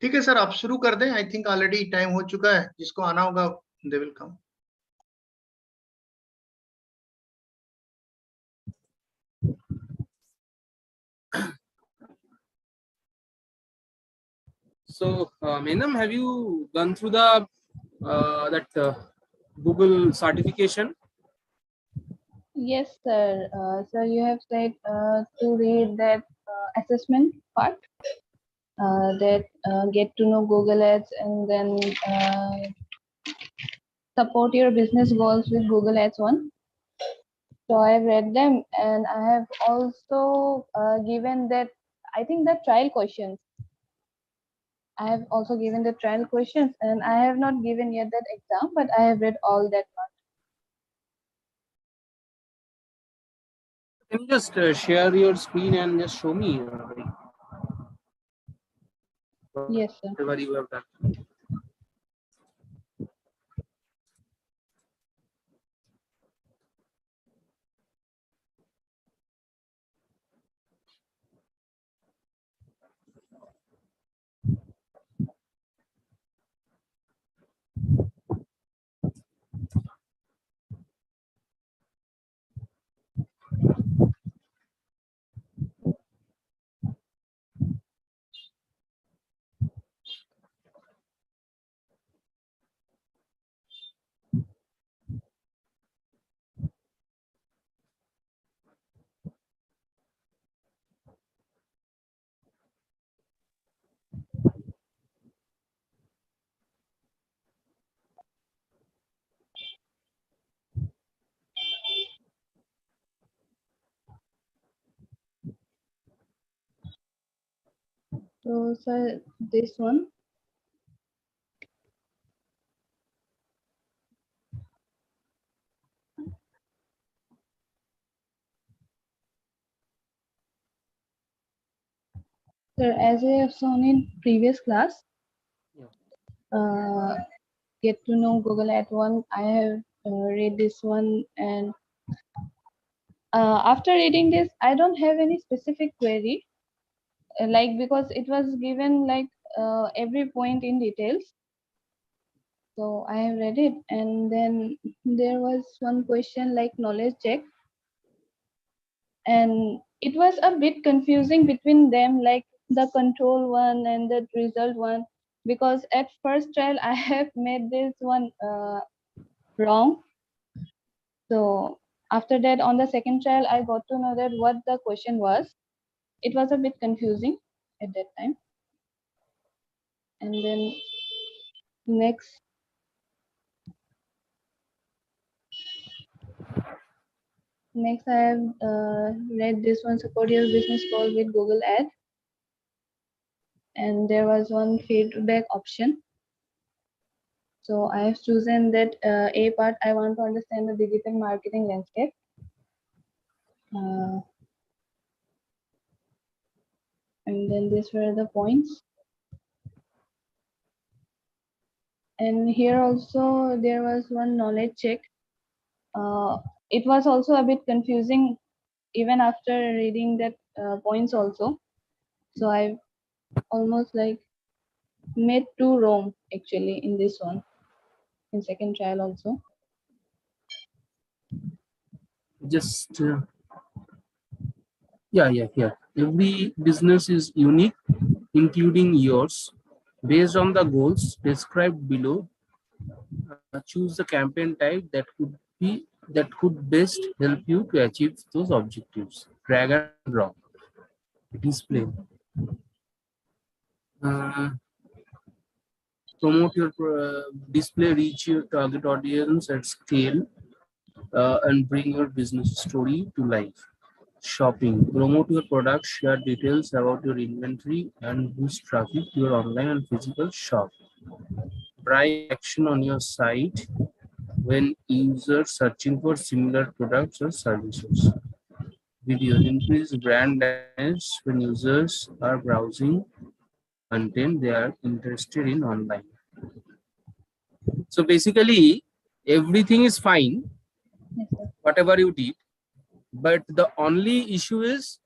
ठीक है सर, आप शुरू कर दें। आई थिंक ऑलरेडी टाइम हो चुका है, जिसको आना होगा they will come. So, Menam, have you gone through the Google certification? Yes, sir. Sir, you have said to read that assessment part, that get to know Google Ads, and then support your business goals with Google Ads one. So I have read them, and I have also given that, I think, the trial questions. I have also given the trial questions, and I have not given yet that exam, but I have read all that part. Can you just share your screen and just show me Yes, sir. whatever you have done? So, sir, this one. Sir, as I have shown in previous class, get to know Google Ads one. I have read this one, and after reading this, I don't have any specific query, like, because it was given like every point in details. So I have read it, and then there was one question like knowledge check, and it was a bit confusing between them, like the control one and the result one, because at first trial I have made this one wrong. So after that, on the second trial, I got to know that what the question was. It was a bit confusing at that time. And then next I have read this one, support your business call with Google Ads. And there was one feedback option. So I have chosen that A part. I want to understand the digital marketing landscape. And then these were the points. And here also there was one knowledge check. It was also a bit confusing even after reading that points also. So I almost like made two wrong actually in this one, in second trial also. Just yeah. Every business is unique, including yours. Based on the goals described below, choose the campaign type that could best help you to achieve those objectives. Drag and drop. Display. Promote your display, reach your target audience at scale, and bring your business story to life. Shopping. Promote your product, share details about your inventory, and boost traffic to your online and physical shop. Drive action on your site when users searching for similar products or services. Videos. Increase brand awareness when users are browsing content they are interested in online. So basically, everything is fine, Yes, sir. whatever you did, but the only issue is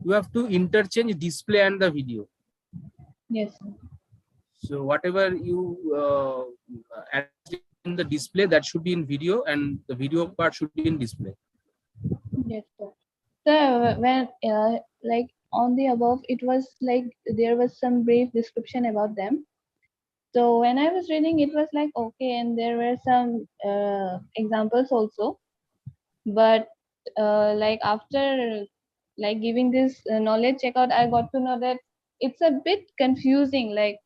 you have to interchange display and the video. Yes, sir. So whatever you add in the display, that should be in video, and the video part should be in display. Yes, sir. So when like on the above, it was like there was some brief description about them. So when I was reading, it was like okay, and there were some examples also. But like after like giving this knowledge checkout, I got to know that it's a bit confusing. Like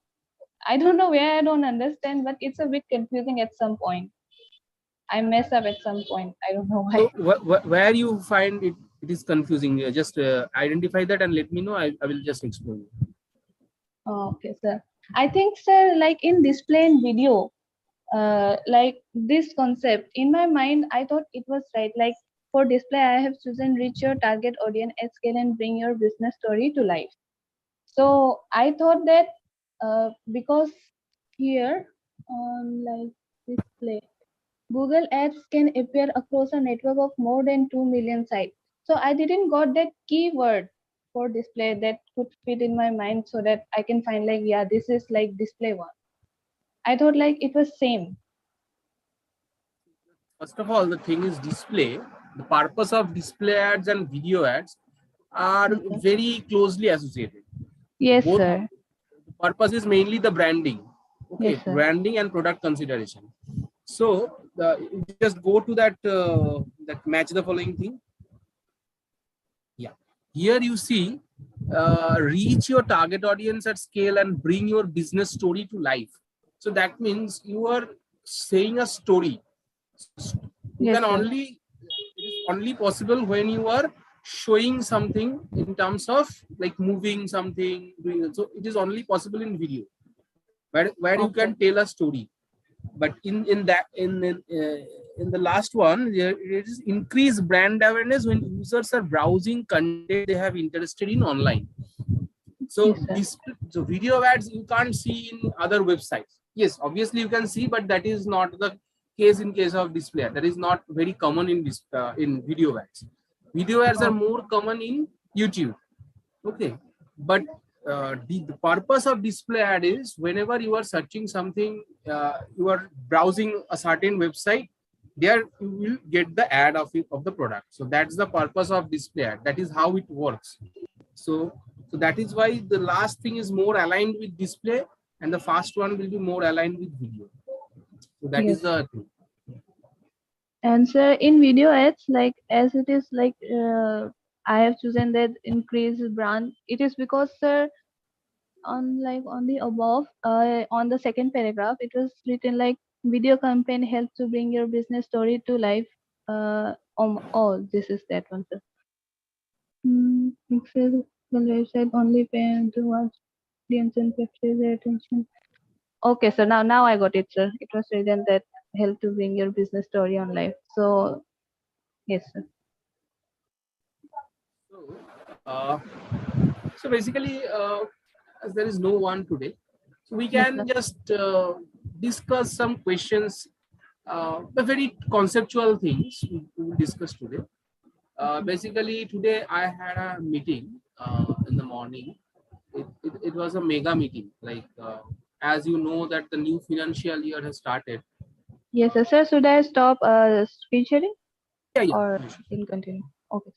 I don't know where I don't understand, but it's a bit confusing at some point. I mess up at some point. I don't know So why. where you find it is confusing, just identify that and let me know. I will just explain. Oh, okay, sir. I think, sir, like in display and video, like this concept in my mind, I thought it was right. Like for display, I have chosen reach your target audience at scale and bring your business story to life. So I thought that because here on like display, Google Ads can appear across a network of more than 2 million sites. So I didn't got that keyword for display that could fit in my mind so that I can find like, yeah, this is like display one. I thought like it was same. First of all, the thing is display. The purpose of display ads and video ads are Yes, sir. very closely associated. Yes, Both sir. the purpose is mainly the branding. Okay, Yes, sir. branding and product consideration. So you just go to that that match the following thing. Yeah, here you see reach your target audience at scale and bring your business story to life. So that means you are saying a story. You Yes, can sir. only, it is only possible when you are showing something in terms of like moving something, doing it. So it is only possible in video where you Okay. can tell a story. But in the last one, there it is increased brand awareness when users are browsing content they have interested in online. So Yes, sir. this, so video ads you can't see in other websites. Yes, obviously you can see, but that is not the case in case of display ad. That is not very common in this in video ads. Video ads are Okay. more common in YouTube. Okay, but the purpose of display ad is whenever you are searching something, you are browsing a certain website, there you will get the ad of the product. So that's the purpose of display ad. That is how it works. So that is why the last thing is more aligned with display, and the first one will be more aligned with video. So that is Yes. the thing. And sir, in video ads, like as it is like I have chosen that increase brand. It is because sir, on like on the above, on the second paragraph, it was written like video campaign helps to bring your business story to life. Oh, this is that one, sir. Excel website only pay to watch audience and capture their attention. Okay, so now I got it, sir. It was written that help to bring your business story on live. So yes, sir. So, so basically, as there is no one today, so we Yes, can sir. just discuss some questions, the very conceptual things we will discuss today. Basically, today I had a meeting in the morning. It was a mega meeting. Like, as you know, that the new financial year has started. Yes, sir. Sir, should I stop screen sharing Yeah, yeah. or If in continue? Okay.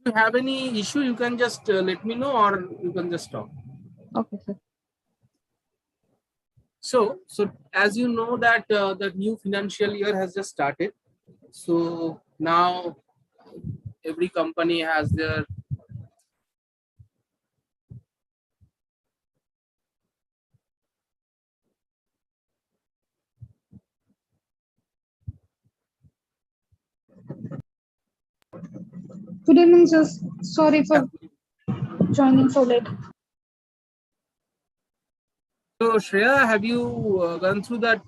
you have any issue, you can just let me know, or you can just stop. Okay, sir. So as you know that the new financial year has just started. So now every company has their Good evening, sir. Sorry for joining so late. So Shreya, have you gone through that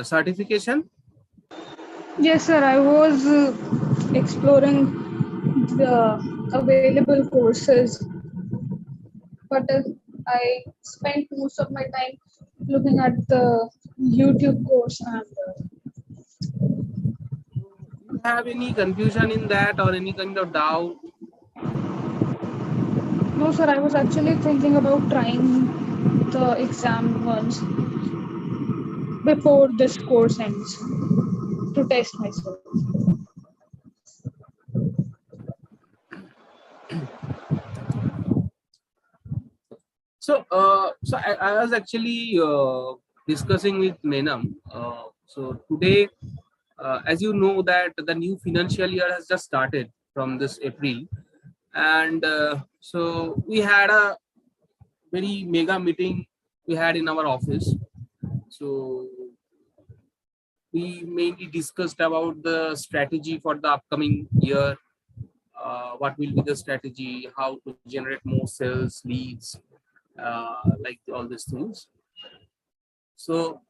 certification? Yes, sir. I was exploring the available courses, but I spent most of my time looking at the YouTube course. And Do you have any confusion in that or any kind of doubt? no, sir. I was actually thinking about trying the exam once before this course ends to test myself. So I was actually discussing with Menam. So today, as you know, that the new financial year has just started from this April, and so we had a very mega meeting we had in our office. So we mainly discussed about the strategy for the upcoming year. What will be the strategy? How to generate more sales, leads, like all these things. So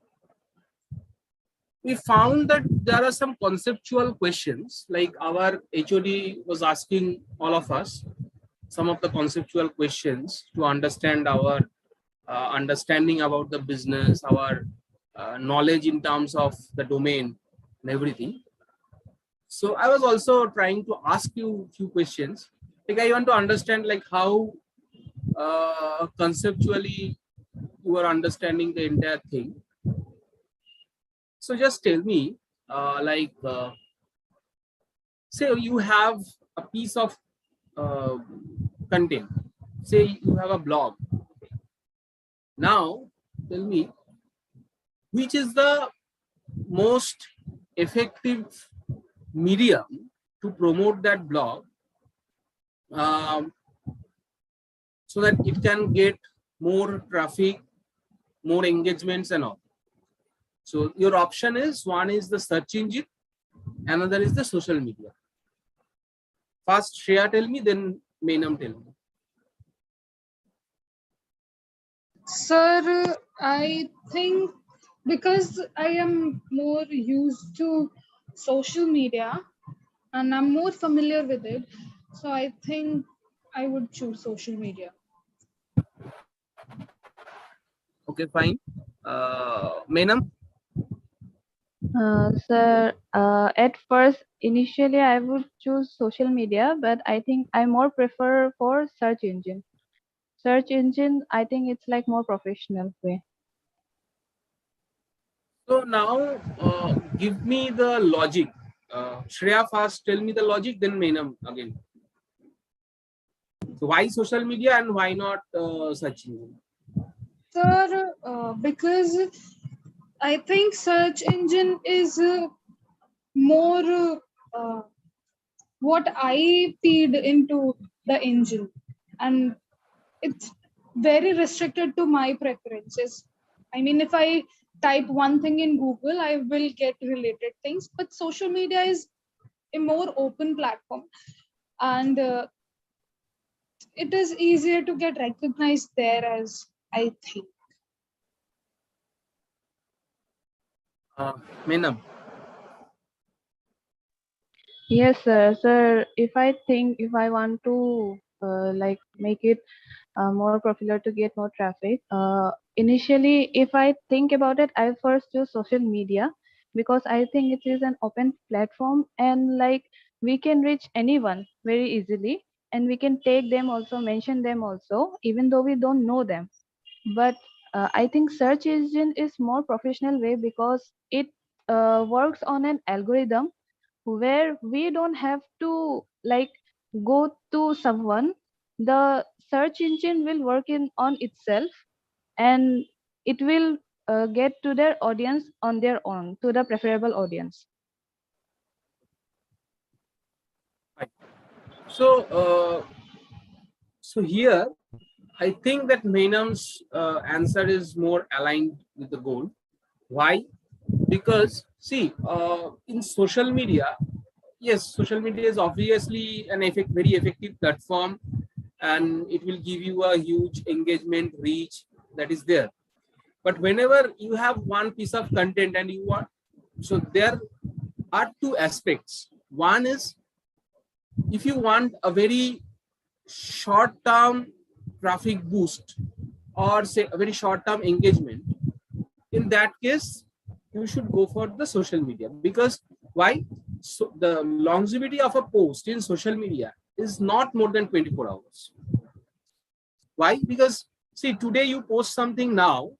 we found that there are some conceptual questions, like our HOD was asking all of us some of the conceptual questions to understand our understanding about the business, our knowledge in terms of the domain and everything. So I was also trying to ask you a few questions. Like I want to understand like how conceptually you are understanding the entire thing. So just tell me, say you have a piece of uh, content. Say you have a blog. Now, tell me, which is the most effective medium to promote that blog, um, so that it can get more traffic, more engagements and all. So your option is, one is the search engine, another is the social media. First Shreya tell me, then Menam tell me. Sir, I think because I am more used to social media and I'm more familiar with it, so I think I would choose social media. Okay, fine. Menam? Sir, at first, initially, I would choose social media, but I think I more prefer for search engine. Search engine, I think it's like more professional way. So now give me the logic. Shreya first tell me the logic, then Menam again. So why social media and why not search engine? Sir, because I think search engine is more what I feed into the engine, and it's very restricted to my preferences. I mean, if I type one thing in Google, I will get related things, but social media is a more open platform, and it is easier to get recognized there, as I think. Menam. Yes, sir. Sir, if I want to like make it more popular to get more traffic, initially, if I think about it, I first use social media because I think it is an open platform and like we can reach anyone very easily and we can take them also, mention them also, even though we don't know them. But I think search engine is more professional way because it works on an algorithm where we don't have to like go to someone. The search engine will work in on itself and it will get to their audience on their own, to the preferable audience. So so here I think that Menam's answer is more aligned with the goal. Why? Because see, in social media, yes, social media is obviously an very effective platform, and it will give you a huge engagement reach that is there. But whenever you have one piece of content and you want, so there are two aspects. One is, if you want a very short term traffic boost or say a very short term engagement, in that case you should go for the social media. Because why? So the longevity of a post in social media is not more than 24 hours. Why? Because See, today you post something now.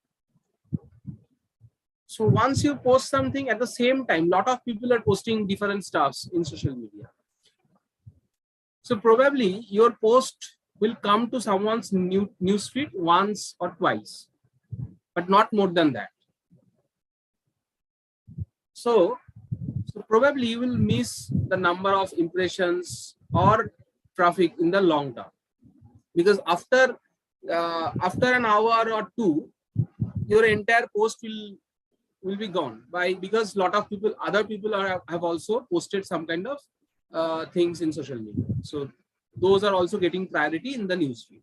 So once you post something at the same time, lot of people are posting different stuffs in social media. So probably your post will come to someone's newsfeed once or twice, but not more than that. So probably you will miss the number of impressions or traffic in the long term, because after an hour or two, your entire post will be gone because lot of people, other people have also posted some kind of things in social media. So those are also getting priority in the newsfeed.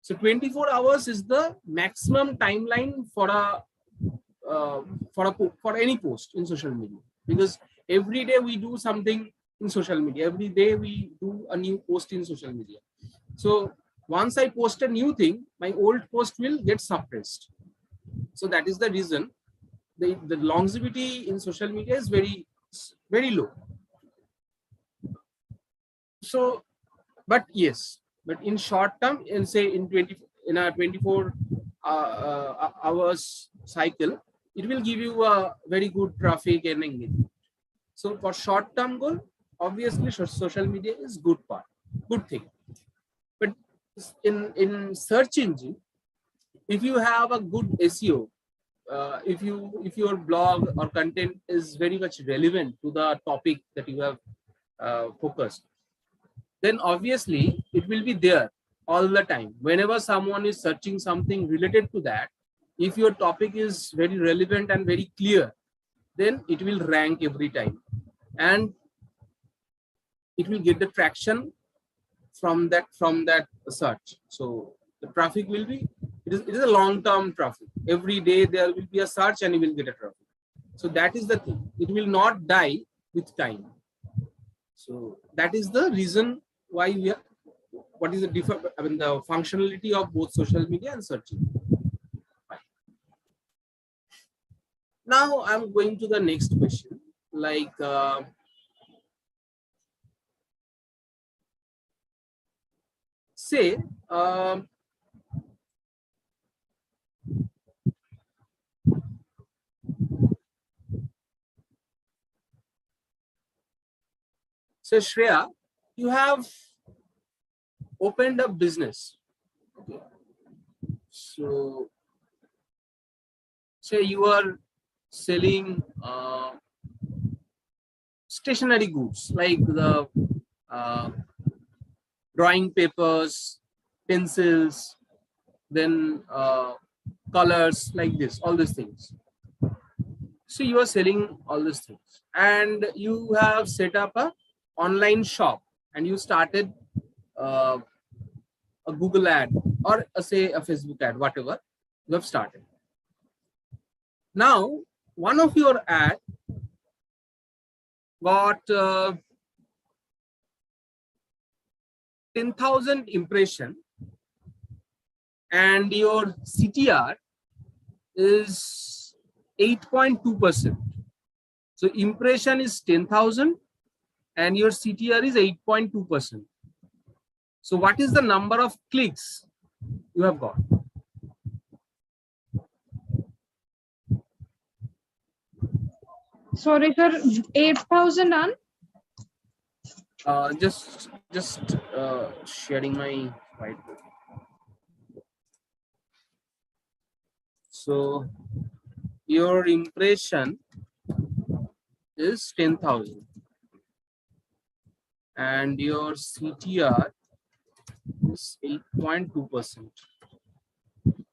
So 24 hours is the maximum timeline for any post in social media, because every day we do something in social media. Every day we do a new post in social media. So once I post a new thing, my old post will get suppressed. So that is the reason the longevity in social media is very low. So, but yes, but in short term, in say in a 24 hours cycle, it will give you a very good traffic and engagement. So for short term goal, obviously social media is good thing. But in search engine, if you have a good SEO, if your blog or content is very much relevant to the topic that you have focused, then obviously it will be there all the time. Whenever someone is searching something related to that, if your topic is very relevant and very clear, then it will rank every time, and it will get the traction from that search. So the traffic will be, it is a long-term traffic. Every day there will be a search and you will get a traffic. So that is the thing. It will not die with time. So that is the reason why we are, what is the different, I mean, the functionality of both social media and searching. Now I'm going to the next question, like say so Shreya, you have opened a business. Okay. So say you are selling stationery goods like the drawing papers, pencils, then colors, like this, all these things. So you are selling all these things, and you have set up a online shop, and you started a Google ad or say a Facebook ad, whatever you have started. Now, one of your ad got 10,000 impression, and your CTR is 8.2%. So impression is 10,000 and your CTR is 8.2%. So what is the number of clicks you have got? Sorry, sir. 8,000 and Just sharing my whiteboard. So your impression is 10,000 and your CTR is 8.2%.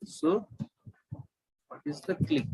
So what is the click?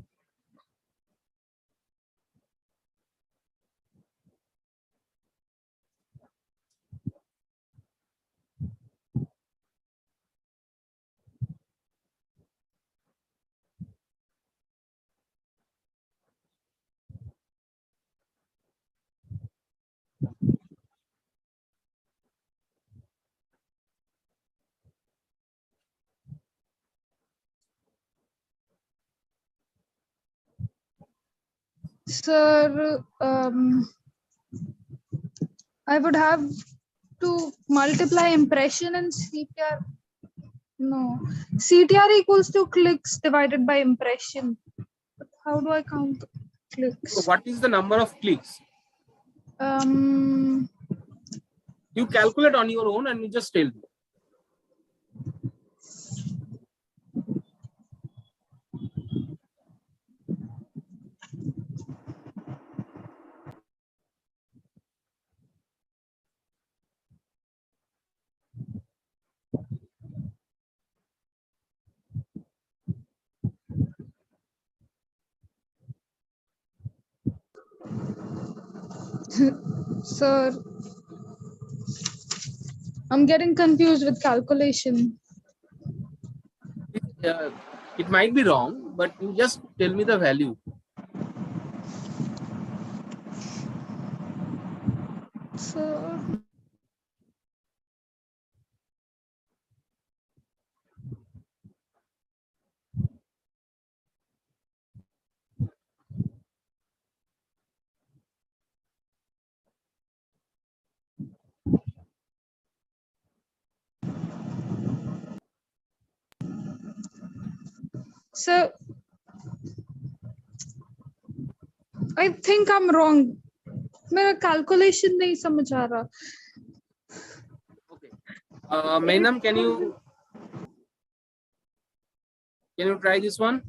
sir, I would have to multiply impression and CTR. No. CTR equals to clicks divided by impression. But how do I count So clicks? what is the number of clicks? You calculate on your own and you just tell me. Sir, I'm getting confused with calculation. It might be wrong, but you just tell me the value. Sir, sir, I think I'm wrong. मेरा calculation नहीं समझ आ रहा. Okay. Mainam, can you try this one?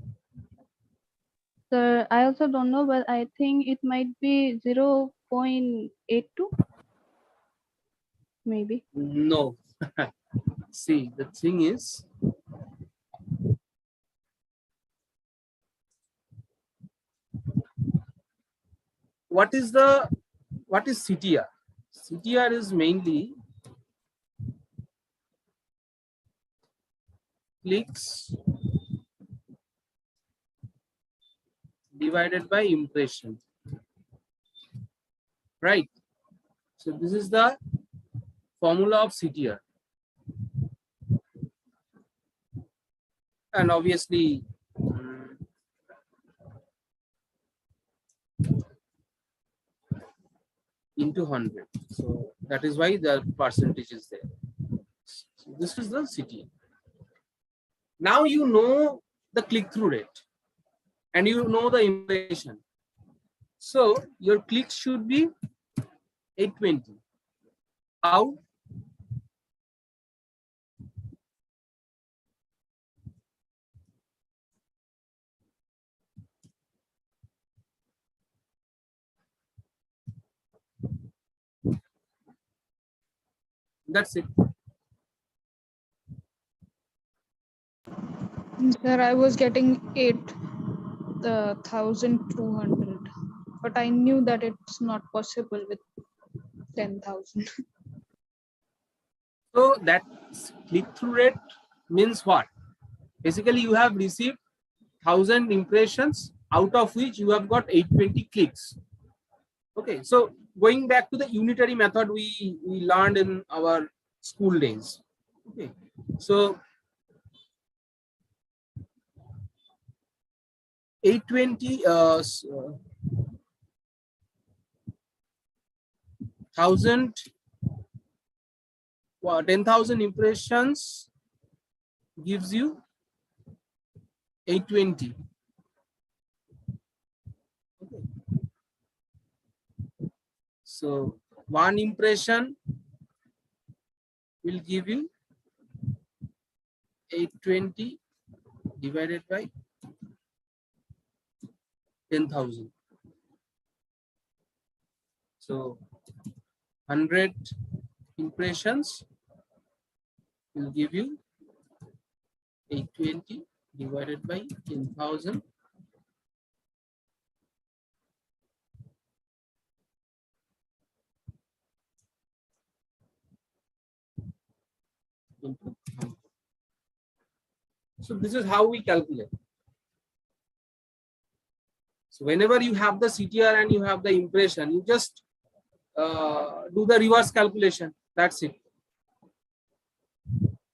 Sir, I also don't know, but I think it might be 0.82. Maybe. No. See, the thing is, what is CTR? CTR is mainly clicks divided by impression, right? So this is the formula of CTR, and obviously into 100. So that is why the percentage is there. So this is the CTR. Now you know the click-through rate and you know the impression. So your clicks should be 820. How? That's it. Sir, I was getting 8,200, but I knew that it's not possible with 10,000. So that click-through rate means what? Basically, you have received 1,000 impressions, out of which you have got 820 clicks. Okay, so going back to the unitary method we learned in our school days. Okay, so 820 10,000 impressions gives you 820. Okay. So one impression will give you 820 divided by 10,000. So 100 impressions will give you 820 divided by 10,000 into 100. So this is how we calculate. So whenever you have the CTR and you have the impression, you just do the reverse calculation. That's it.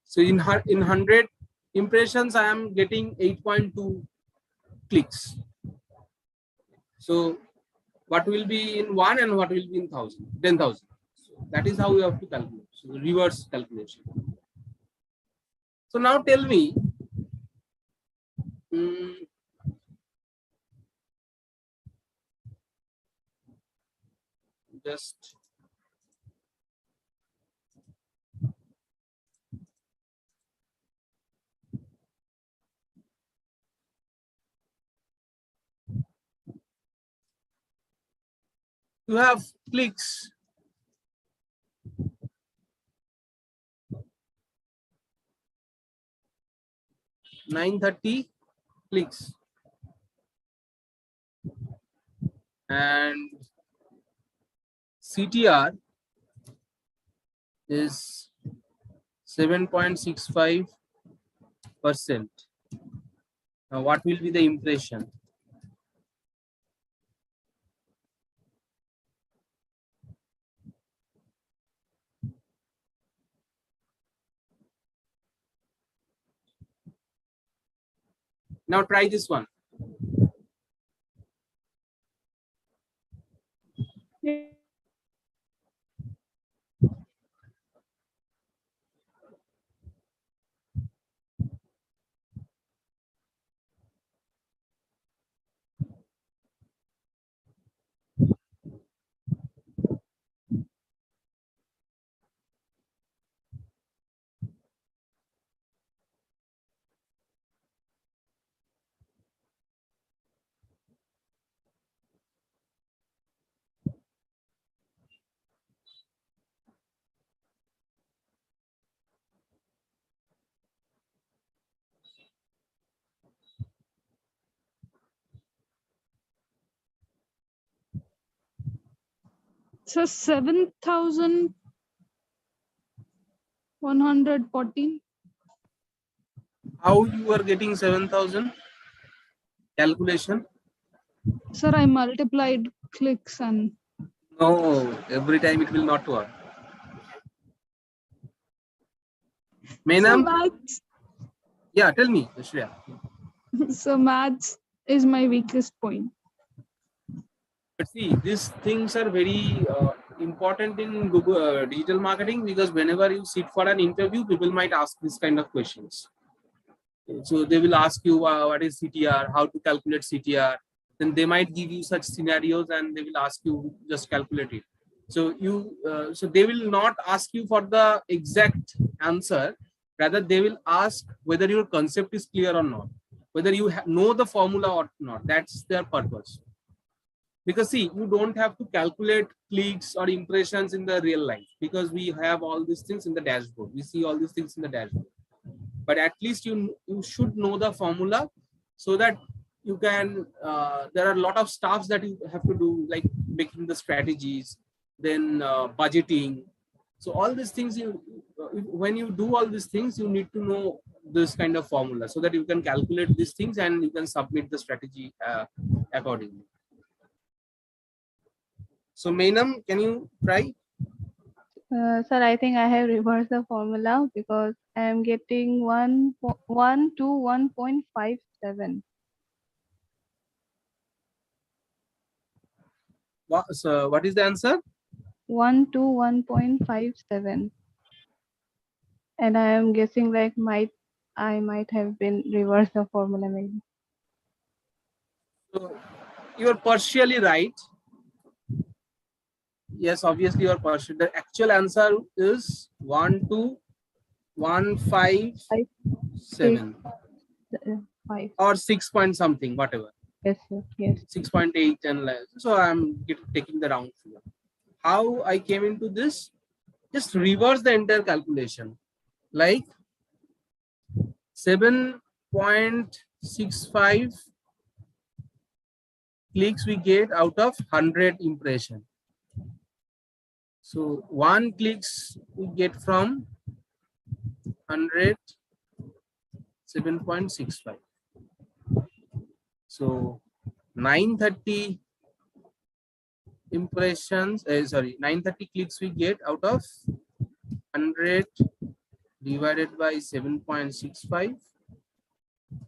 So in 100 impressions, I am getting 8.2 clicks. So what will be in 1 and what will be in 1,000? 10,000. So that is how we have to calculate. So reverse calculation. So now tell me, just you have clicks. 930 clicks and CTR is 7.65%. Now what will be the impression? Now try this one. So 7,114. How you are getting 7,000? Calculation? Sir, I multiplied clicks and No, every time it will not work. so Meenam? maths. Yeah, tell me, Shreya. So maths is my weakest point. But see, these things are very important in Google digital marketing, because whenever you sit for an interview, people might ask this kind of questions. So they will ask you what is CTR, how to calculate CTR. Then they might give you such scenarios and they will ask you just calculate it. So so they will not ask you for the exact answer. Rather, they will ask whether your concept is clear or not, whether you know the formula or not. That's their purpose. Because see, you don't have to calculate clicks or impressions in the real life, because we have all these things in the dashboard. We see all these things in the dashboard. But at least you should know the formula, so that you can there are a lot of stuffs that you have to do, like making the strategies, then budgeting. So all these things, when you do all these things, you need to know this kind of formula, so that you can calculate these things and you can submit the strategy accordingly. So Meenam, can you try? Sir, I think I have reversed the formula because I am getting 1 to 1.57. So what is the answer? 1 to 1.57. And I am guessing like I might have been reversed the formula maybe. So you are partially right. Yes, obviously you are partially. The actual answer is 12157 5. or 6 point something, whatever. Yes, sir. Yes. 6.8 and less. So I'm taking the round figure. How I came into this? Just reverse the entire calculation. Like 7.65 clicks we get out of 100 impression. So 1 clicks we get from 100, 7.65. So 930 impressions, 930 clicks we get out of 100 divided by 7.65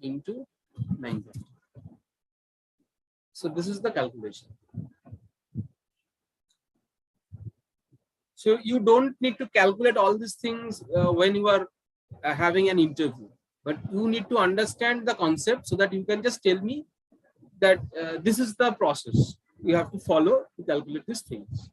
into 930. So this is the calculation. So you don't need to calculate all these things when you are having an interview, but you need to understand the concept so that you can just tell me that this is the process you have to follow to calculate these things.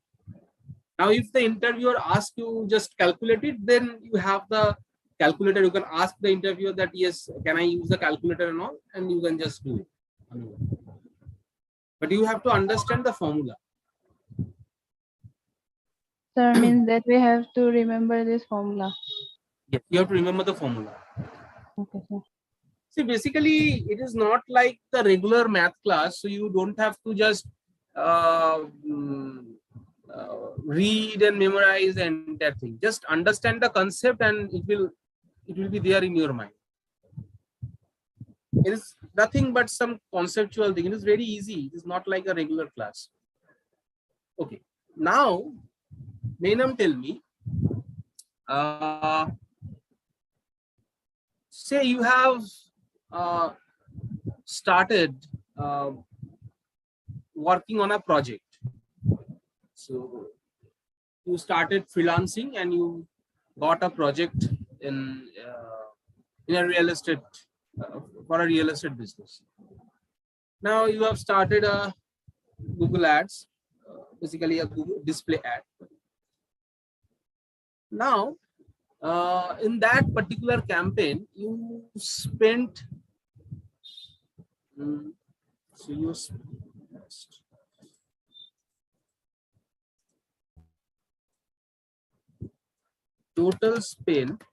Now, if the interviewer asks you just calculate it, then you have the calculator. You can ask the interviewer that, yes, can I use the calculator and all, and you can just do it. But you have to understand the formula. Sir, means that we have to remember this formula. Yes, you have to remember the formula. Okay, sir. See, basically, it is not like the regular math class, so you don't have to just read and memorize and that thing. Just understand the concept, and it will be there in your mind. It is nothing but some conceptual thing. It is very easy. It is not like a regular class. Okay. Now, Mainam, tell me. Say you have started working on a project. So you started freelancing and you got a project in a real estate for a real estate business. Now you have started a Google Ads, basically a Google display ad. Now, in that particular campaign, you spent. So you total spent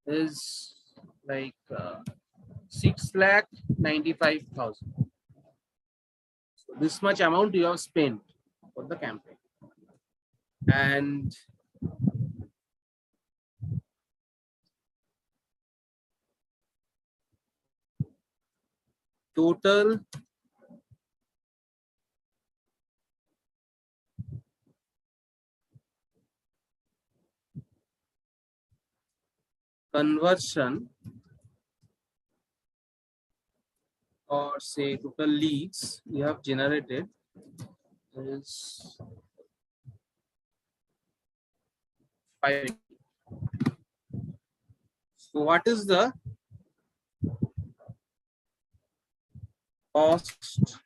is like 6,95,000. So this much amount you have spent for the campaign, and total conversion, or say total leads you have generated is 5. So what is the cost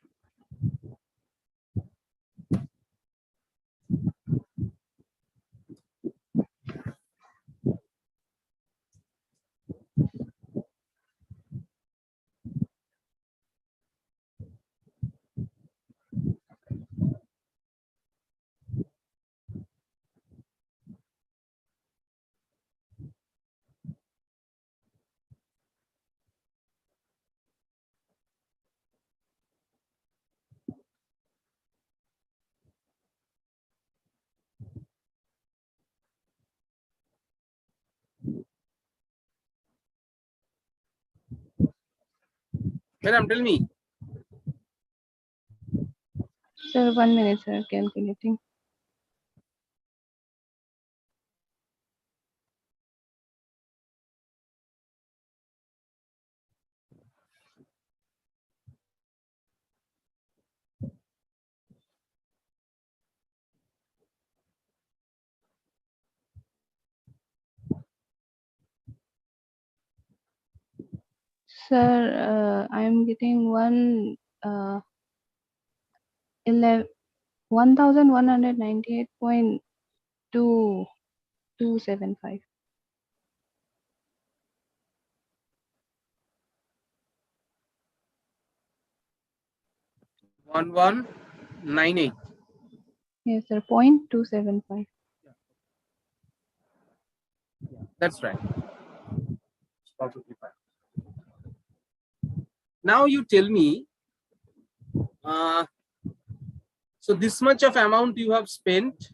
Madam, tell me. Sir, 1 minute, sir, calculating. Sir, I am getting 1,198.2275. 1198. Yes, sir, 0.275. That's right. Perfectly fine. Now you tell me. So this much of amount you have spent,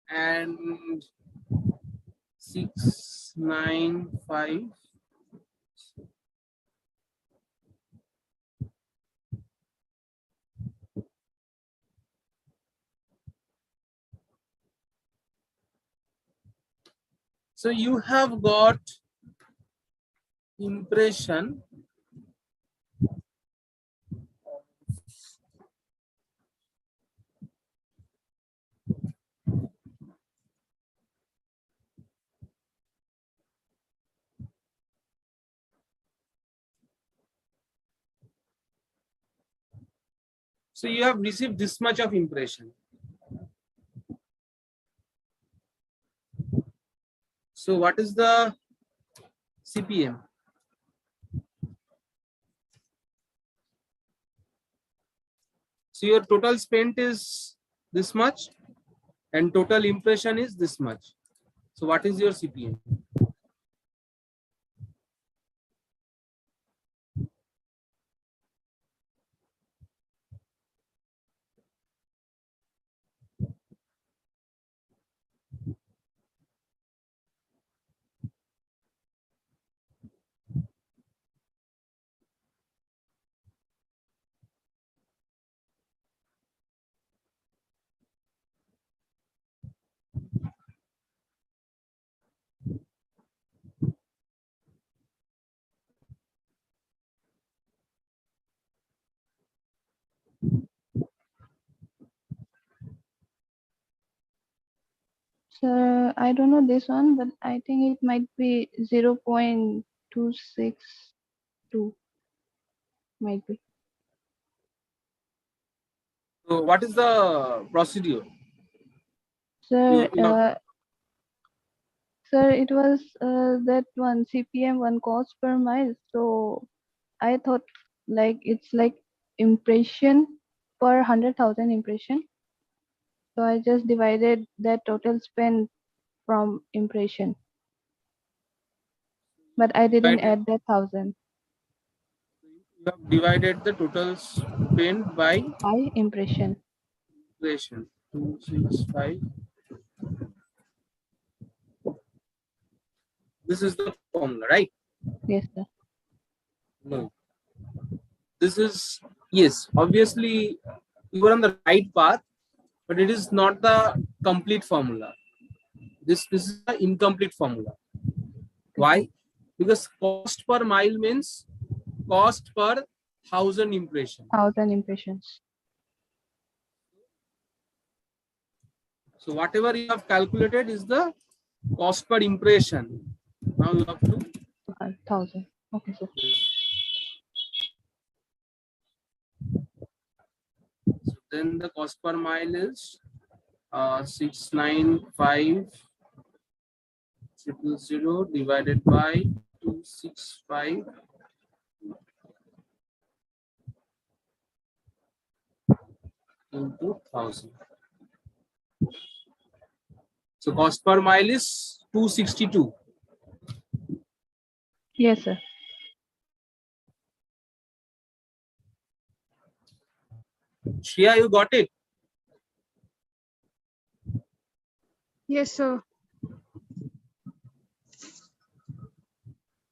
and 695. So you have got impression So you have received this much of impression. So what is the CPM? So your total spent is this much and total impression is this much. So what is your CPM? Sir, I don't know this one, but I think it might be 0.262. Might be. So what is the procedure? Sir, You have, sir, it was that one CPM, one cost per mile. So I thought like it's like impression per 100,000 impression. So I just divided that total spend from impression, but I didn't add that 1,000 you have divided the total spent by by impression. impression. 265. This is the formula, right? Yes, sir. No. This is, yes, obviously you are on the right path, but it is not the complete formula. This is the incomplete formula. Why? Because cost per mile means cost per 1,000 impression. 1,000 impressions. So whatever you have calculated is the cost per impression. Now you have to 1,000. Okay, sir. so then the cost per mile is 695,000 divided by 265 into 1,000. So cost per mile is 262. Yes, sir. Shreya, you got it? Yes, sir.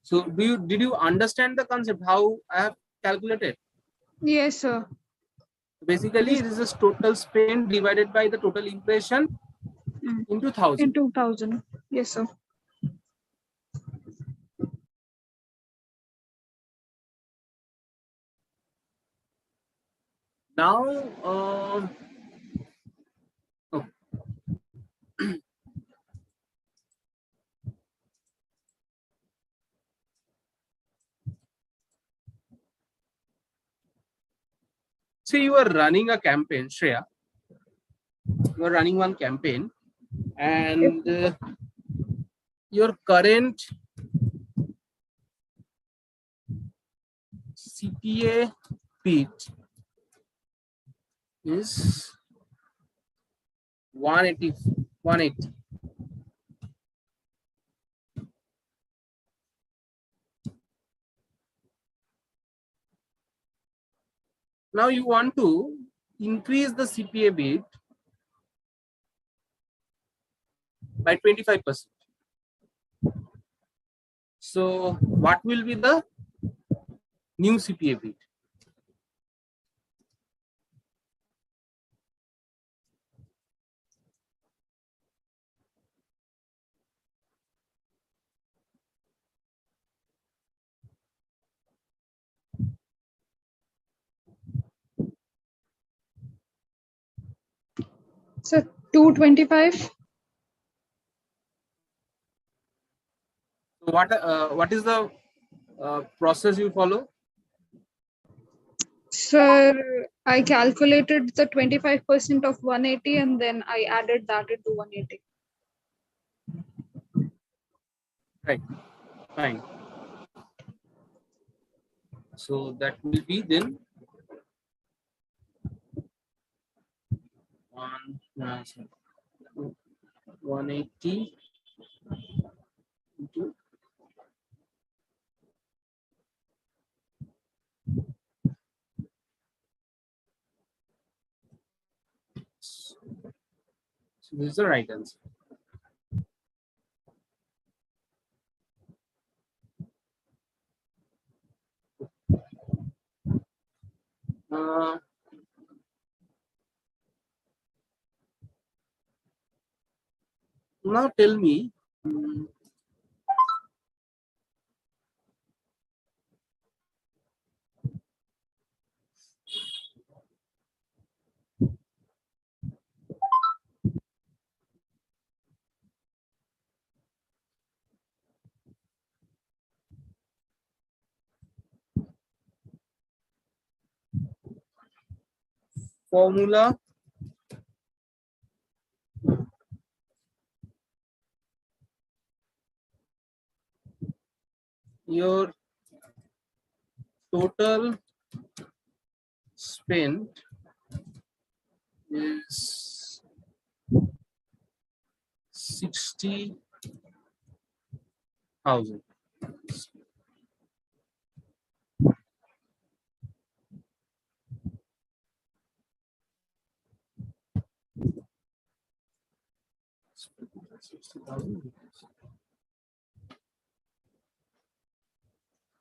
So did you understand the concept how I have calculated? Yes, sir. Basically, This this is total spend divided by the total impression into 1,000. in 2000. Yes, sir. Now, oh, see, you are running a campaign, Shreya. You are running one campaign, and your current CPA bid is 180. 180. Now you want to increase the CPA bid by 25%. So what will be the new CPA bid? So 225. So what is the process you follow? Sir, I calculated the 25% of 180 and then I added that into 180. Right. Fine. So that will be then 180 into so this is the right answer. Uh, now tell me, formula your total spent is 60,000.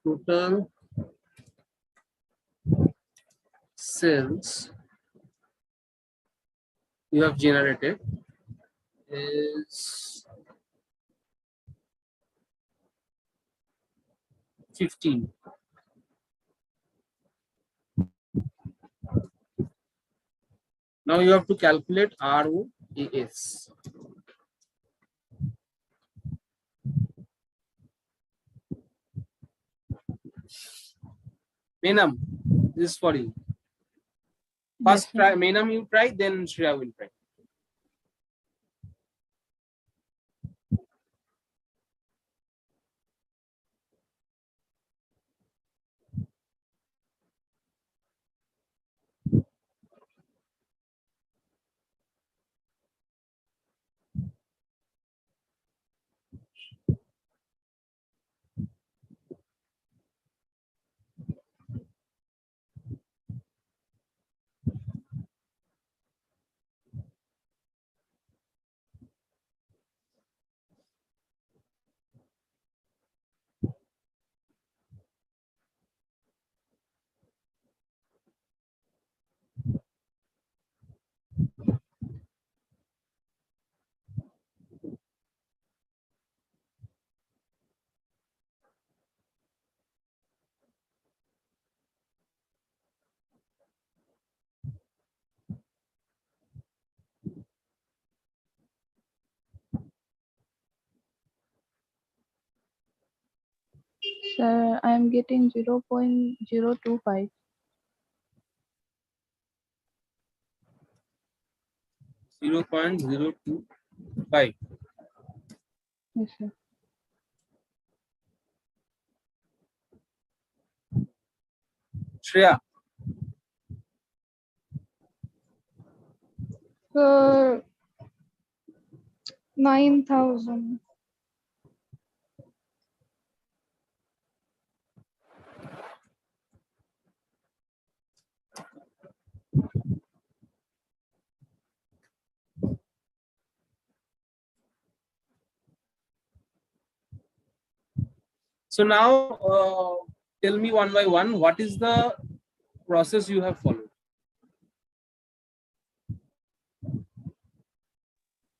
Total sales you have generated is 15. Now you have to calculate ROAS. Menam, this is for you. First Yes, try, sir. Menam you try, then Shreya will try. Sir, I am getting 0.025. 0.025. Yes, sir. Shreya, So 9,000. so now tell me one by one, what is the process you have followed?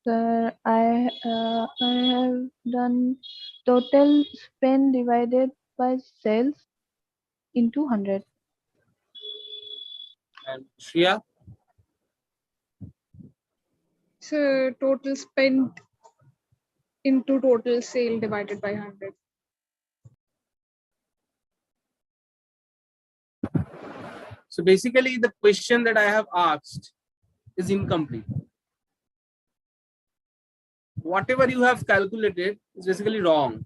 Sir, I have done total spend divided by sales into 100. And Shreya, So total spent into total sale divided by 100. So basically the question that I have asked is incomplete. Whatever you have calculated is basically wrong.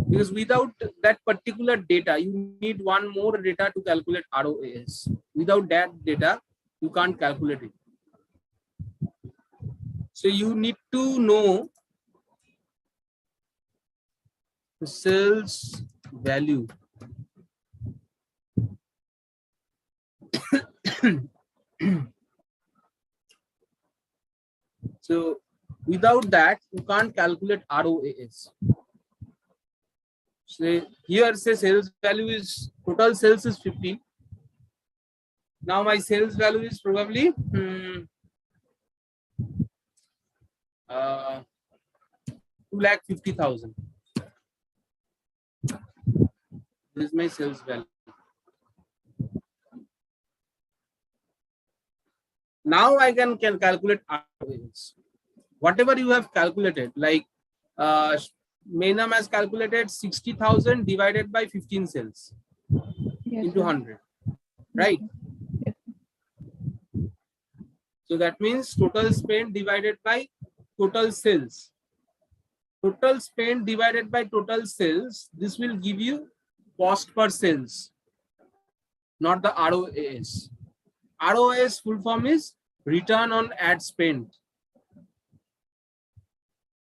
Because without that particular data, you need one more data to calculate ROAS. Without that data, you can't calculate it. So you need to know the sales value. So without that, you can't calculate ROAS. So here say sales value is, total sales is 15. Now my sales value is probably 2,50,000. This is my sales value. Now I can calculate ROAS. Whatever you have calculated, like Mainam has calculated 60,000 divided by 15 sales into 100, right? Yes. So that means total spend divided by total sales. Total spend divided by total sales, this will give you cost per sales, not the ROAS. ROAS full form is return on ad spend.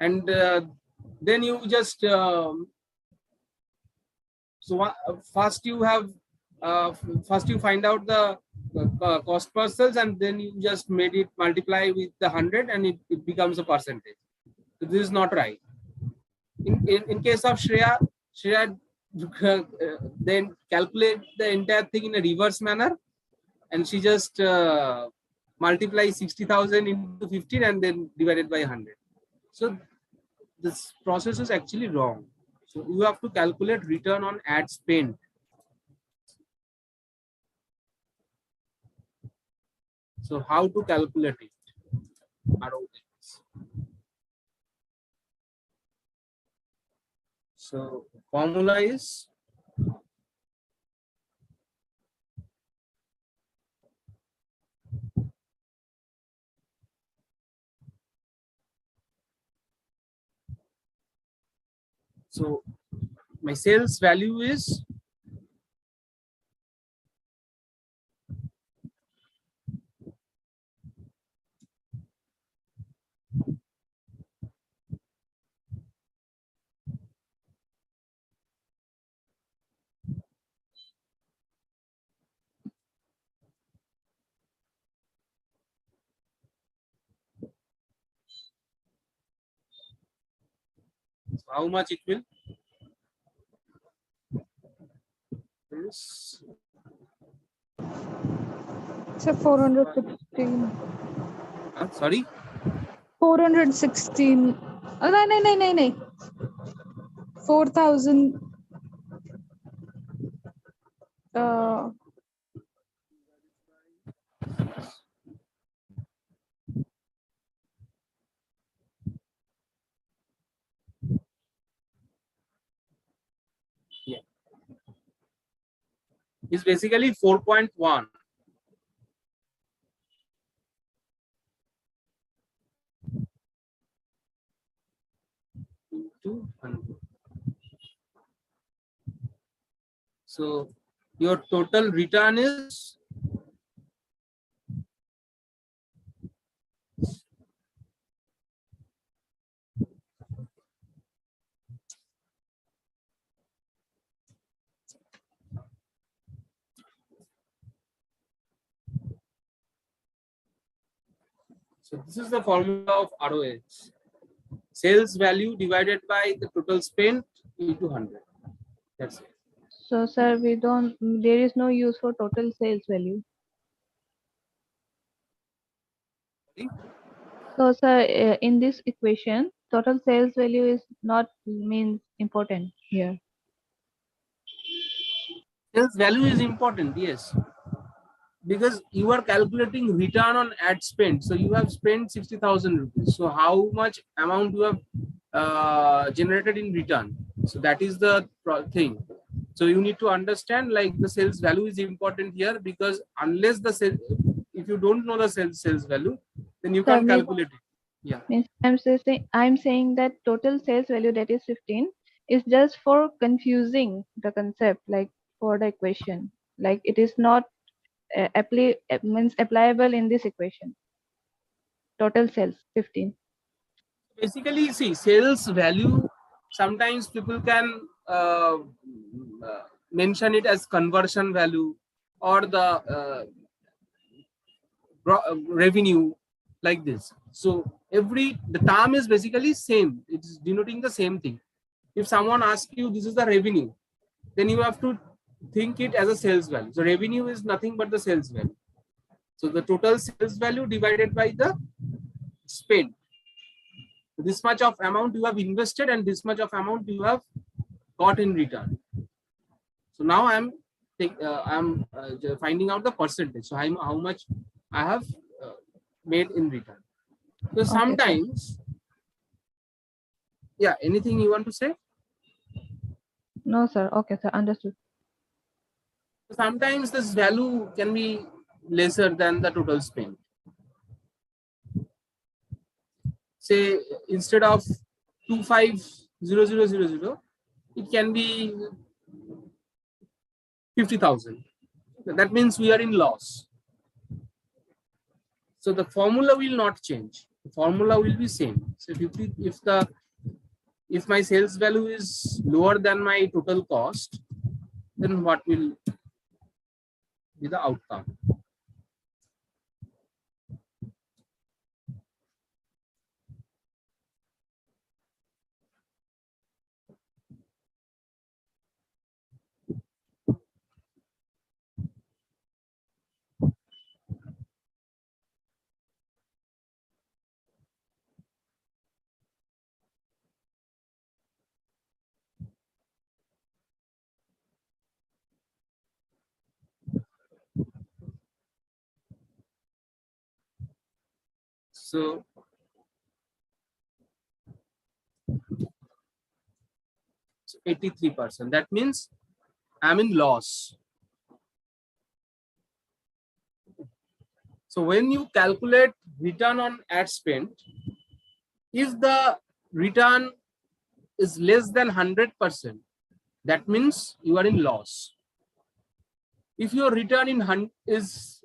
And then you just first you find out the cost per sales, and then you just made it multiply with the 100 and it becomes a percentage. So this is not right. In case of Shreya then calculate the entire thing in a reverse manner, and she just multiply 60,000 into 15 and then divided by 100. So this process is actually wrong. So you have to calculate return on ad spend. So how to calculate it? ROAS. So formula is so my sales value is how much it will? Is So 416. sorry, 416. No. 4,000. yeah, is basically 4.1. Into 100. So your total return is so this is the formula of ROAS. Sales value divided by the total spend into 100. That's it. So, sir, there is no use for total sales value. So, sir, in this equation, total sales value is not means important here. Sales value is important, yes, because you are calculating return on ad spend. So you have spent 60,000 rupees. So how much amount you have generated in return? So that is the thing. So you need to understand like the sales value is important here, because unless the sales, if you don't know the sales value, then you can't calculate it. Yeah. Means I'm saying that total sales value, that is 15, is just for confusing the concept, like for the equation. Like it is not means applicable in this equation. Total sales 15. Basically, see, sales value, sometimes people can mention it as conversion value or the revenue, like this. So the term is basically same. It's denoting the same thing. If someone asks you this is the revenue, then you have to think it as a sales value. So revenue is nothing but the sales value. So the total sales value divided by the spend. This much of amount you have invested and this much of amount you have got in return. So now I'm finding out the percentage. So how much I have made in return. So sometimes, yeah, anything you want to say? No, sir. Okay, sir. Understood. Sometimes this value can be lesser than the total spend. Say instead of 250000, it can be 50,000. That means we are in loss. So the formula will not change. The formula will be same. So if my sales value is lower than my total cost, then what will be the outcome? So 83%. That means I'm in loss. So when you calculate return on ad spend, if the return is less than 100%, that means you are in loss. If your return is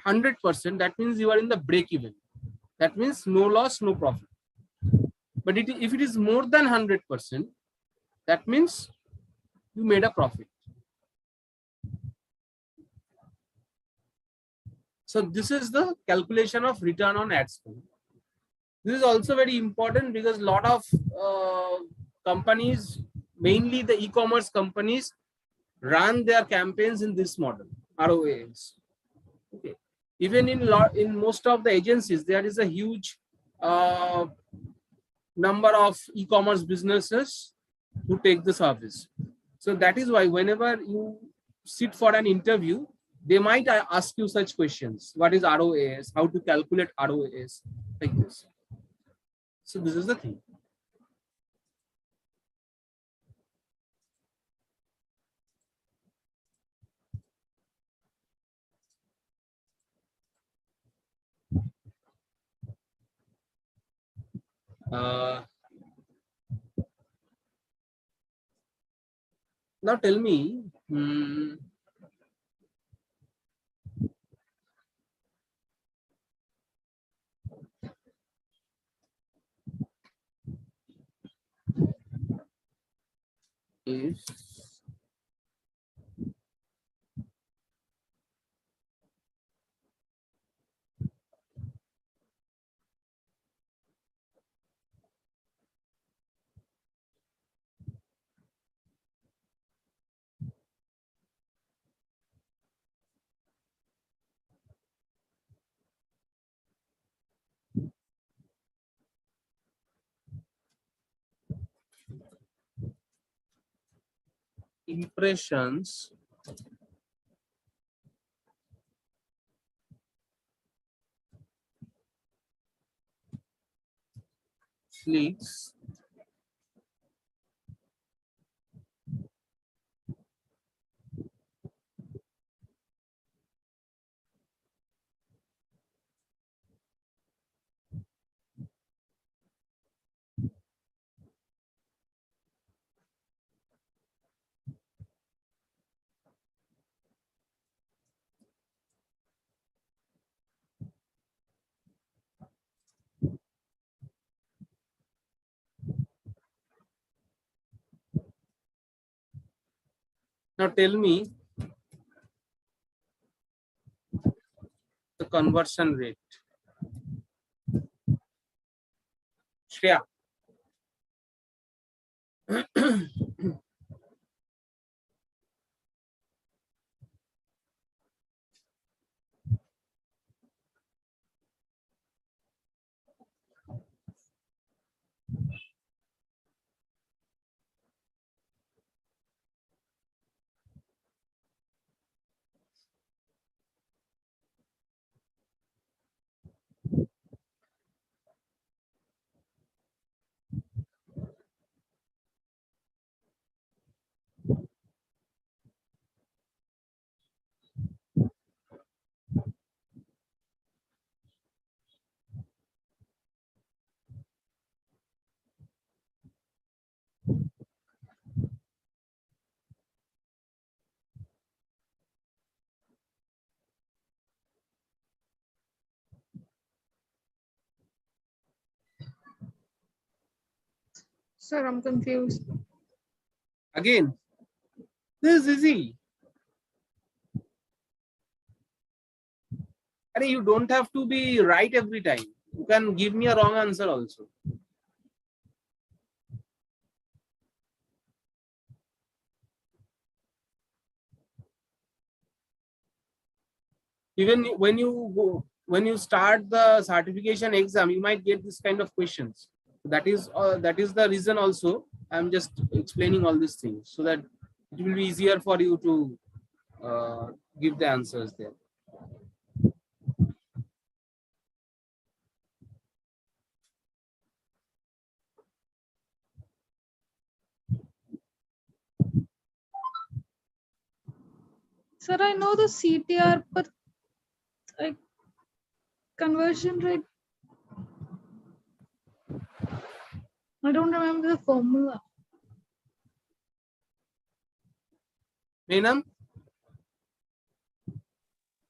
100%, that means you are in the break even. That means no loss, no profit. But if it is more than 100%, that means you made a profit. So this is the calculation of return on ad spend. This is also very important because a lot of companies, mainly the e-commerce companies, run their campaigns in this model, ROAS. Okay. Even in most of the agencies, there is a huge number of e-commerce businesses who take the service. So that is why whenever you sit for an interview, they might ask you such questions. What is ROAS? How to calculate ROAS? Like this. So this is the thing. Now tell me, if impressions clicks Now tell me the conversion rate. Shreya. Sir, I'm confused. Again, this is easy. And you don't have to be right every time. You can give me a wrong answer also. Even when you start the certification exam, you might get this kind of questions. That is the reason also I'm just explaining all these things so that it will be easier for you to give the answers there. Sir, I know the CTR, but like conversion rate, I don't remember the formula. Meenam?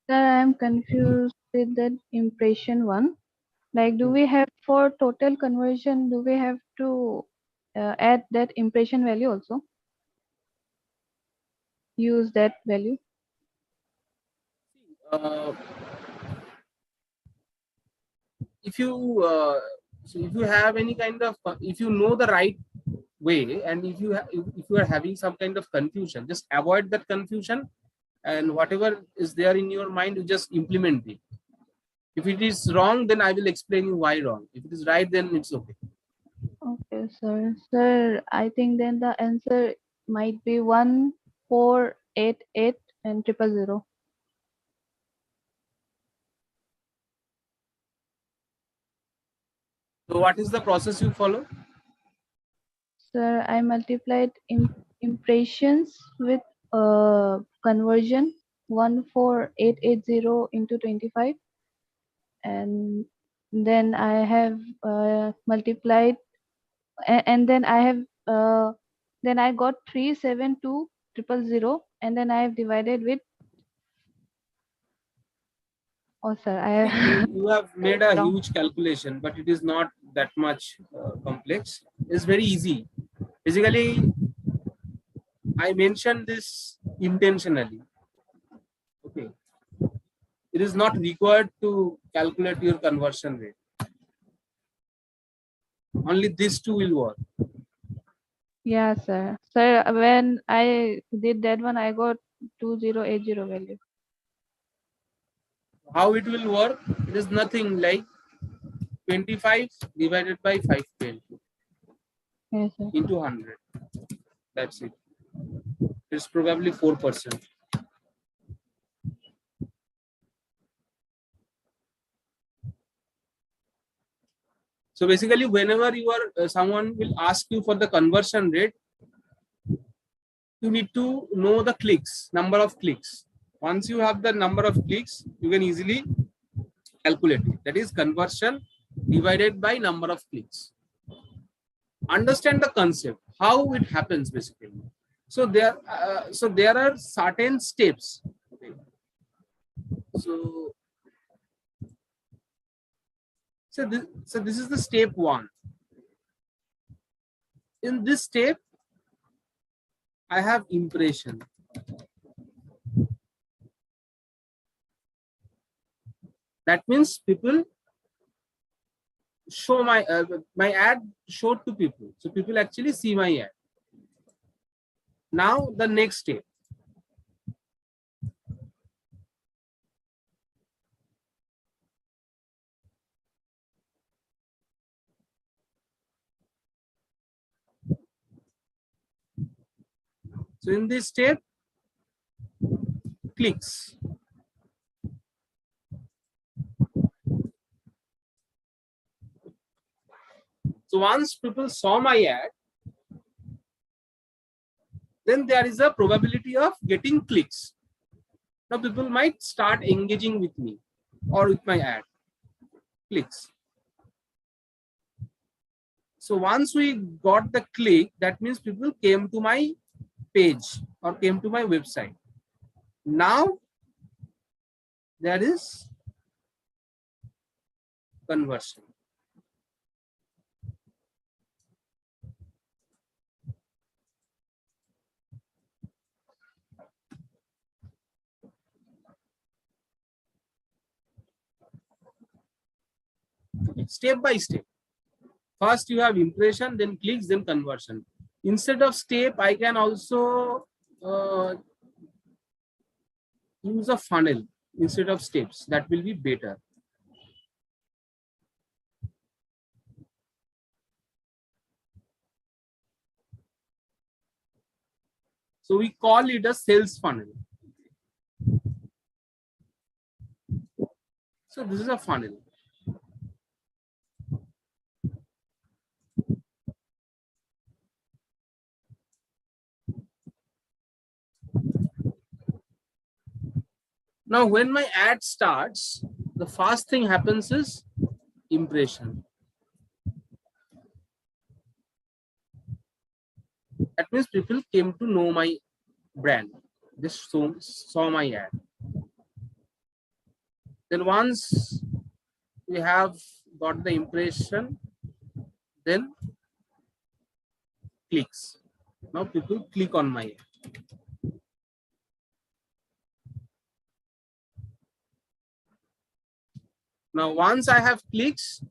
Sir, I am confused with that impression one. Like, do we have for total conversion, do we have to add that impression value also? Use that value? If you have any kind of, if you know the right way, and if you are having some kind of confusion, just avoid that confusion, and whatever is there in your mind, you just implement it. If it is wrong, then I will explain you why wrong. If it is right, then it's okay. Okay, sir. Sir, I think then the answer might be 1488 and 000. So what is the process you follow? Sir, I multiplied impressions with conversion 14880 into 25, and then I have multiplied, and then I have then I got 372000, and then I have divided with. Oh, sir, I have You have made a wrong. huge calculation, but it is not that much complex. It's very easy. Basically, I mentioned this intentionally. Okay. It is not required to calculate your conversion rate. Only these two will work. Yeah, sir. Sir, when I did that one, I got 2080 value. How it will work? It is nothing like 25 divided by 520 Yes, sir. into 100. That's it. It's probably 4%. So basically, whenever you are someone will ask you for the conversion rate, you need to know the clicks, number of clicks. Once you have the number of clicks, you can easily calculate it. That is conversion divided by number of clicks. Understand the concept, how it happens basically. So there are certain steps. Okay. So this is the step one. In this step, I have impression. That means people show my ad showed to people, so people actually see my ad. Now the next step. So in this step, clicks. So once people saw my ad, then there is a probability of getting clicks. Now people might start engaging with me or with my ad. Clicks. So once we got the click, that means people came to my page or came to my website. Now there is conversion. Step by step. First you have impression, then clicks, then conversion. Instead of step, I can also use a funnel instead of steps. That will be better. So we call it a sales funnel. So this is a funnel. Now when my ad starts, the first thing happens is impression. That means people came to know my brand. They saw my ad. Then once we have got the impression, then clicks. Now people click on my ad. Now once I have clicks,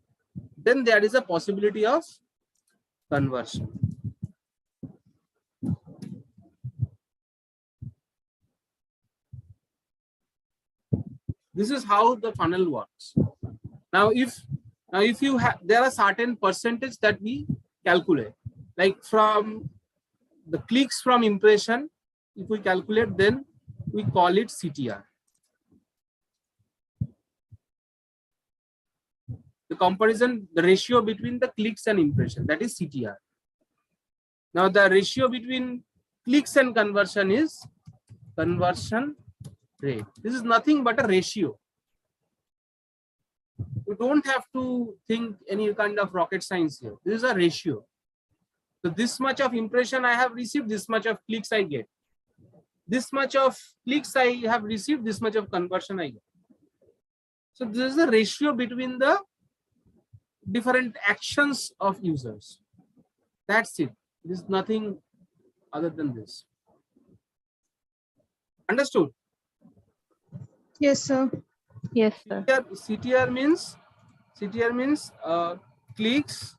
then there is a possibility of conversion. This is how the funnel works. Now if you have, there are certain percentage that we calculate, like from the clicks from impression, if we calculate, then we call it CTR. The comparison, the ratio between the clicks and impression, that is CTR. Now the ratio between clicks and conversion is conversion rate. This is nothing but a ratio. You don't have to think any kind of rocket science here. This is a ratio. So this much of impression I have received, this much of clicks I get. This much of clicks I have received, this much of conversion I get. So this is a ratio between the different actions of users. That's it. There is nothing other than this. Understood? Yes, sir. Yes, sir. CTR means clicks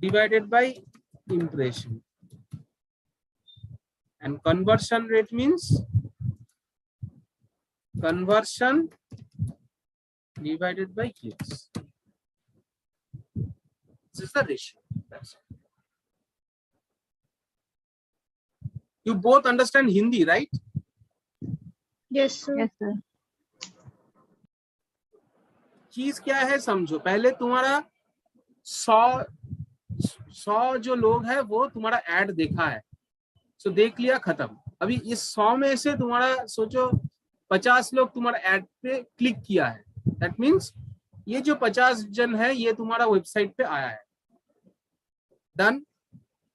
divided by impression, and conversion rate means conversion divided by clicks. This is the ratio. That's it. You both understand Hindi, right? Yes, sir. Yes, sir. चीज क्या है समझो. पहले तुम्हारा 100 जो लोग हैं वो तुम्हारा ऐड देखा है, सो देख लिया, खत्म. अभी इस 100 में से तुम्हारा सोचो 50 लोग तुम्हारा ऐड पे क्लिक किया है. दैट मीन्स ये जो 50 जन है ये तुम्हारा वेबसाइट पे आया है. डन.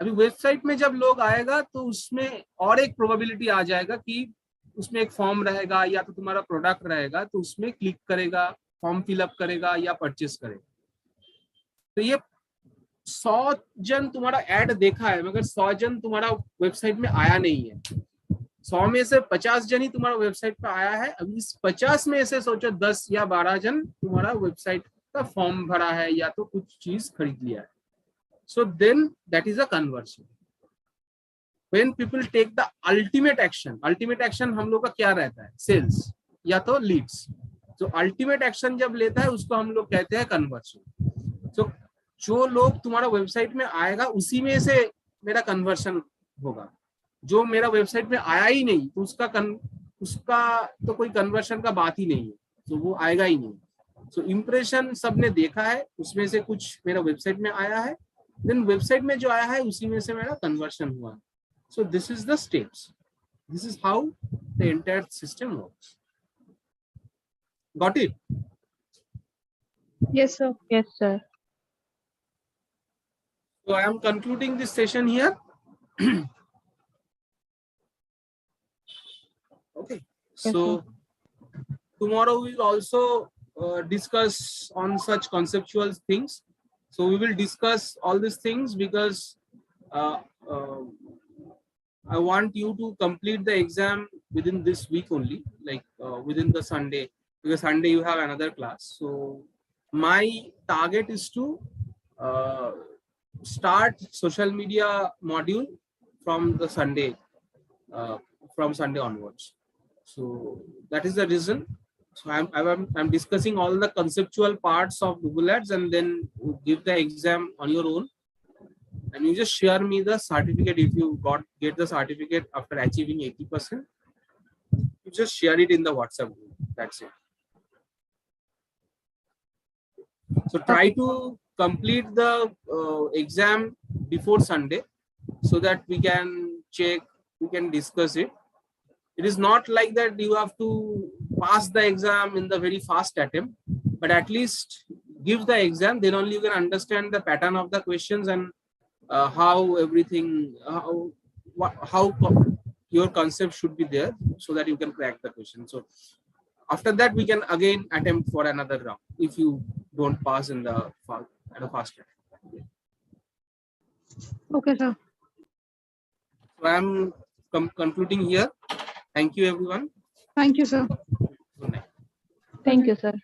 अभी वेबसाइट में जब लोग आएगा तो उसमें और एक प्रोबेबिलिटी आ जाएगा कि उसमें एक फॉर्म रहेगा या तो तुम्हारा प्रोडक्ट रहेगा, तो उसमें क्लिक करेगा, फॉर्म फिलअप करेगा या परचेस करेगा. तो ये 100 जन तुम्हारा ऐड देखा है, मगर 100 जन तुम्हारा वेबसाइट में आया नहीं है. 100 में से 50 जन ही तुम्हारा वेबसाइट पे आया है, अभी इस 50 में से सोचो 10 या 12 जन तुम्हारा वेबसाइट का फॉर्म भरा है या तो कुछ चीज खरीद लिया है. So then that is a conversion. When people take the ultimate action हम लोग का क्या रहता है, सेल्स या तो लीड्स. तो अल्टीमेट एक्शन जब लेता है उसको हम लोग कहते हैं कन्वर्शन. तो जो लोग तुम्हारा वेबसाइट में आएगा उसी में से मेरा कन्वर्शन होगा. जो मेरा वेबसाइट में आया ही नहीं तो उसका तो कोई कन्वर्शन का बात ही नहीं है, तो वो आएगा ही नहीं. सो इम्प्रेशन सबने देखा है, उसमें से कुछ मेरा वेबसाइट में आया है, देन वेबसाइट में जो आया है उसी में से मेरा कन्वर्शन हुआ. So this is the steps, this is how the entire system works. Got it? Yes, sir. Yes, sir. So I am concluding this session here. Okay. Yes, So tomorrow we will also discuss on such conceptual things. So we will discuss all these things because I want you to complete the exam within this week only, like within the Sunday, because Sunday you have another class. So my target is to start social media module from the Sunday, from Sunday onwards. So that is the reason. So I'm discussing all the conceptual parts of Google Ads, and then give the exam on your own. And you just share me the certificate if you get the certificate after achieving 80%. You just share it in the WhatsApp group. That's it. So try to complete the exam before Sunday so that we can check, we can discuss it. It is not like that you have to pass the exam in the very fast attempt, but at least give the exam, then only you can understand the pattern of the questions and how everything, how your concept should be there so that you can crack the question. So after that we can again attempt for another round if you don't pass in the at a fast attempt. Okay, sir. So I am concluding here. Thank you everyone. Thank you, sir. Good night. Thank you, sir.